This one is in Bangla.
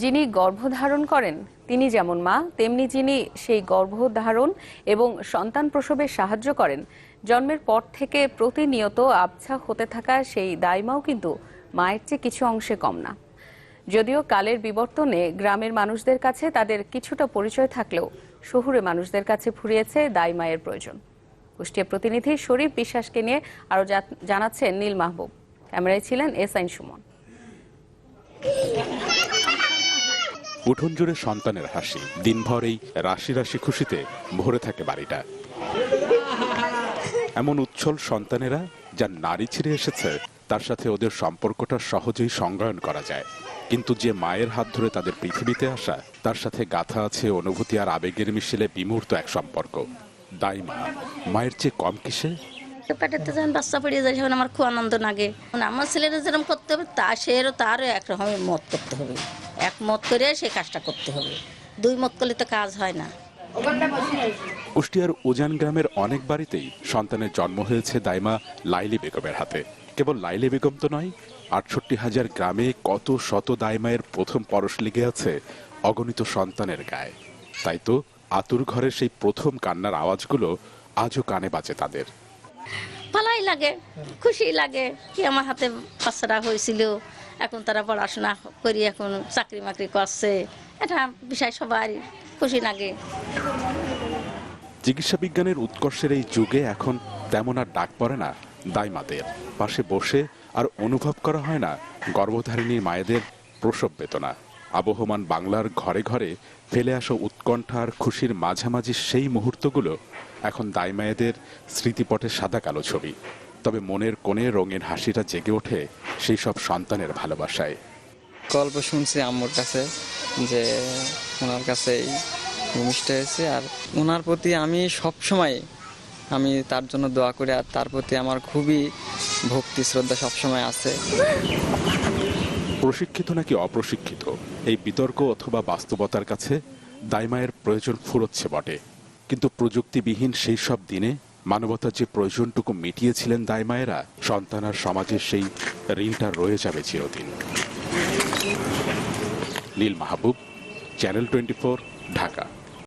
যিনি গর্ভধারণ করেন তিনি যেমন মা, তেমনি যিনি সেই গর্ভধারণ এবং সন্তান প্রসবে সাহায্য করেন, জন্মের পর থেকে প্রতিনিয়ত আবছা হতে থাকা সেই দাইমাও কিন্তু মায়ের চেয়ে কিছু অংশে কম না। যদিও কালের বিবর্তনে গ্রামের মানুষদের কাছে তাদের কিছুটা পরিচয় থাকলেও শহুরে মানুষদের কাছে ফুরিয়েছে দাইমায়ের প্রয়োজন। কুষ্টিয়া প্রতিনিধি শরীফ বিশ্বাসকে নিয়ে আরো জানাচ্ছেন নীল মাহবুব। ক্যামেরায় ছিলেন এসআইন সুমন। উঠোন জুড়ে সন্তানের হাসি, দিনভর এই রাশি রাশি খুশিতে ভরে থাকে বাড়িটা। এমন উচ্ছল সন্তানেরা যা নারী ছিঁড়ে এসেছে তার সাথে ওদের সম্পর্কটা সহজেই সংজ্ঞায়ন করা যায়, কিন্তু যে মায়ের হাত ধরে তাদের পৃথিবীতে আসা তার সাথে গাথা আছে অনুভূতি আর আবেগের মিশেলে বিমূর্ত এক সম্পর্ক। দাইমা মায়ের চেয়ে কম কিসে? পেটেতে যখন বাচ্চা পড়ে যায় সেখানে আমার খুব আনন্দ লাগে। আমার ছেলেরা যেরকম করতে হবে তারও একরকমের মত করতে হবে, এক মত করে সেই কাজটা করতে হবে, দুই মত করলে তো কাজ হয় না। কুষ্টিয়ার উজান গ্রামের অনেক বাড়িতেই সন্তানের জন্ম হয়েছে দাইমা লাইলি বেগমের হাতে। কেবল লাইলি বেগম তো নয়, ৬৮,০০০ গ্রামে কত শত দাইমায়ের প্রথম পরশ লেগে আছে অগণিত সন্তানের গায়ে। তাই তো আতুর ঘরের সেই প্রথম কান্নার আওয়াজগুলো আজও কানে বাজে তাদের। ভালোই লাগে, খুশি লাগে কি আমার হাতে বাচ্চারা হয়েছিল, এখন তারা পড়াশোনা করি, এখন চাকরি মাকরি করছে, এটা বিষয় সবাই খুশি লাগে। চিকিৎসা বিজ্ঞানের উৎকর্ষের এই যুগে এখন তেমন আর ডাক পড়ে না দাইমাদের। পাশে বসে আর অনুভব করা হয় না গর্ভধারিণী মায়েদের প্রসব বেদনা। আবহমান বাংলার ঘরে ঘরে ফেলে আসা উৎকণ্ঠা আর খুশির মাঝামাঝি সেই মুহূর্তগুলো এখন দাইমায়েদের স্মৃতিপটে সাদা কালো ছবি। তবে মনের কোণে রঙিন হাসিটা জেগে ওঠে সেই সব সন্তানের ভালোবাসায়। গল্প শুনছি আম্মুর কাছে যে ওনার কাছেই ভূমিষ্ঠ হয়েছে, আর ওনার প্রতি আমি সবসময় তার জন্য দোয়া করি, আর তার প্রতি আমার খুবই ভক্তি শ্রদ্ধা সবসময় আছে। প্রশিক্ষিত নাকি অপ্রশিক্ষিত, এই বিতর্ক অথবা বাস্তবতার কাছে দাইমায়ের প্রয়োজন ফুরোচ্ছে বটে, কিন্তু প্রযুক্তিবিহীন সেই সব দিনে মানবতার যে প্রয়োজনটুকু মিটিয়েছিলেন দাইমায়েরা, সন্তান আর সমাজের সেই ঋণটা রয়ে যাবে চিরদিন। নীল মাহবুব, চ্যানেল 24, ঢাকা।